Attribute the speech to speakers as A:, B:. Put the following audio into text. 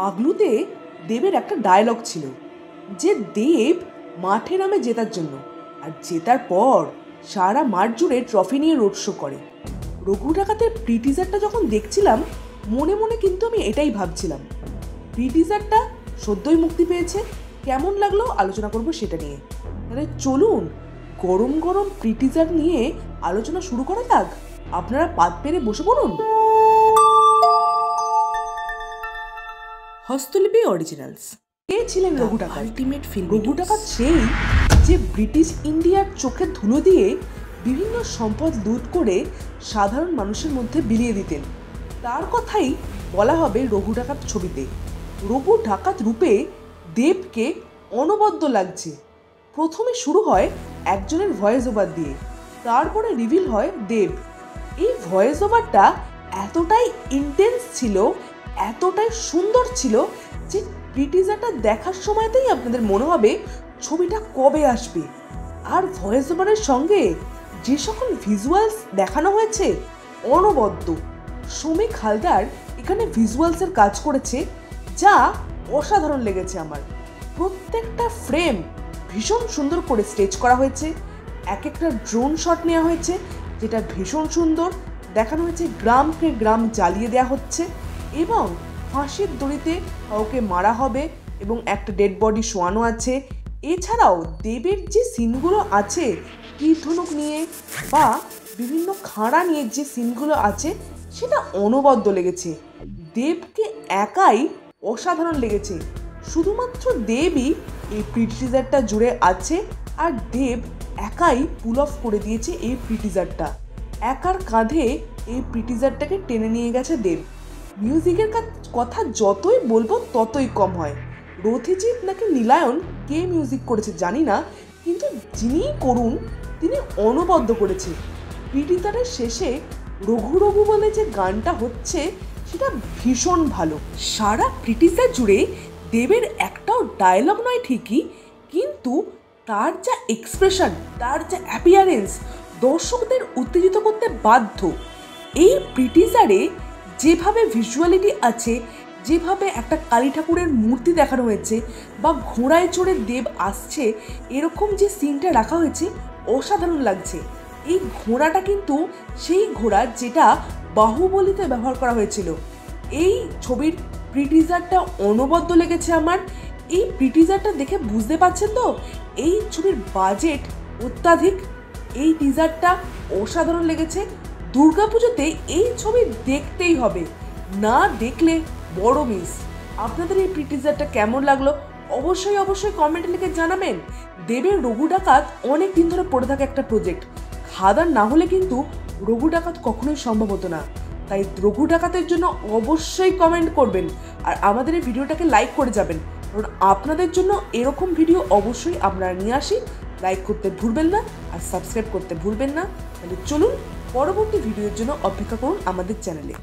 A: পাগলুতে দেবের একটা ডায়লগ ছিল যে দেব মাঠে নামে জেতার জন্য, আর জেতার পর সারা মাঠ জুড়ে ট্রফি নিয়ে রোড শো করে। রঘু ডাকাতের প্রিটিজারটা যখন দেখছিলাম মনে মনে কিন্তু আমি এটাই ভাবছিলাম, প্রিটিজারটা সদ্যই মুক্তি পেয়েছে, কেমন লাগলো আলোচনা করব সেটা নিয়ে। তাহলে চলুন গরম গরম প্রিটিজার নিয়ে আলোচনা শুরু করা যাক। আপনারা পাত পেরে বসে পড়ুন। হস্তলিপি অরিজিনালস। কে ছিলেন রঘু ডাকাত? Ultimate film. রঘু ডাকাত সেই যে ব্রিটিশ ইন্ডিয়ার চোখে ধুলো দিয়ে বিভিন্ন সম্পদ লুট করে সাধারণ মানুষের মধ্যে বিলিয়ে দিতেন। তার কথাই বলা হবে রঘু ডাকাত ছবিতে। রঘু ডাকাত রূপে দেবকে অনবদ্য লাগছে। প্রথমে শুরু হয় একজনের ভয়েস ওভার দিয়ে, তারপরে রিভিল হয় দেব। এই ভয়েস ওভারটা এতটাই ইন্টেন্স ছিল, এতটাই সুন্দর ছিল যে প্রিটিজারটা দেখার সময়তেই আপনাদের মনে হবে ছবিটা কবে আসবে। আর ভয়েস ওভারের সঙ্গে যে সকল ভিজুয়ালস দেখানো হয়েছে অনবদ্য। শ্রমিক হালদার এখানে ভিজুয়ালসের কাজ করেছে যা অসাধারণ লেগেছে আমার। প্রত্যেকটা ফ্রেম ভীষণ সুন্দর করে স্টেজ করা হয়েছে। এক একটা ড্রোন শট নেওয়া হয়েছে যেটা ভীষণ সুন্দর দেখানো হয়েছে। গ্রামকে গ্রাম জ্বালিয়ে দেওয়া হচ্ছে এবং ফাঁসির দড়িতে কাউকে মারা হবে এবং একটা ডেড বডি শোয়ানো আছে। এছাড়াও দেবের যে সিনগুলো আছে তীরধনুক নিয়ে বা বিভিন্ন খাঁড়া নিয়ে যে সিনগুলো আছে সেটা অনবদ্য লেগেছে। দেবকে একাই অসাধারণ লেগেছে। শুধুমাত্র দেবই এই প্রিটিজারটা জুড়ে আছে আর দেব একাই পুল অফ করে দিয়েছে এই প্রিটিজারটা। একার কাঁধে এই প্রিটিজারটাকে টেনে নিয়ে গেছে দেব। মিউজিকের কথা যতই বলবো ততই কম হয়। রথিজিৎ নাকি নীলায়ন কে মিউজিক করেছে জানি না, কিন্তু যিনিই করুন তিনি অনবদ্য করেছে। প্রিটিজারের শেষে রঘু রঘু বলে যে গানটা হচ্ছে সেটা ভীষণ ভালো। সারা প্রিটিজার জুড়ে দেবের একটাও ডায়লগ নয় ঠিকই, কিন্তু তার যা এক্সপ্রেশন, তার যা অ্যাপিয়ারেন্স দর্শকদের উত্তেজিত করতে বাধ্য। এই প্রিটিজারে যেভাবে ভিজুয়ালিটি আছে, যেভাবে একটা কালী ঠাকুরের মূর্তি দেখানো হয়েছে বা ঘোড়ায় চড়ে দেব আসছে এরকম যে সিনটা রাখা হয়েছে অসাধারণ লাগছে। এই ঘোড়াটা কিন্তু সেই ঘোড়া যেটা বাহুবলীতে ব্যবহার করা হয়েছিল। এই ছবির প্রিটিজারটা অনবদ্য লেগেছে আমার। এই প্রিটিজারটা দেখে বুঝতে পারছেন তো এই ছবির বাজেট অত্যাধিক। এই টিজারটা অসাধারণ লেগেছে। দুর্গাপুজোতে এই ছবি দেখতেই হবে, না দেখলে বড় মিস। আপনাদের এই প্রিটিজারটা কেমন লাগলো অবশ্যই অবশ্যই কমেন্টে লিখে জানাবেন। দেবের রঘু ডাকাত অনেক দিন ধরে পড়ে থাকে একটা প্রজেক্ট, খাদান না হলে কিন্তু রঘু ডাকাত কখনোই সম্ভব হতো না। তাই রঘু ডাকাতের জন্য অবশ্যই কমেন্ট করবেন আর আমাদের এই ভিডিওটাকে লাইক করে যাবেন, কারণ আপনাদের জন্য এরকম ভিডিও অবশ্যই আমরা নিয়ে আসি। লাইক করতে ভুলবেন না আর সাবস্ক্রাইব করতে ভুলবেন না। তাহলে চলুন পরবর্তী ভিডিওর জন্য অপেক্ষা করুন আমাদের চ্যানেলে।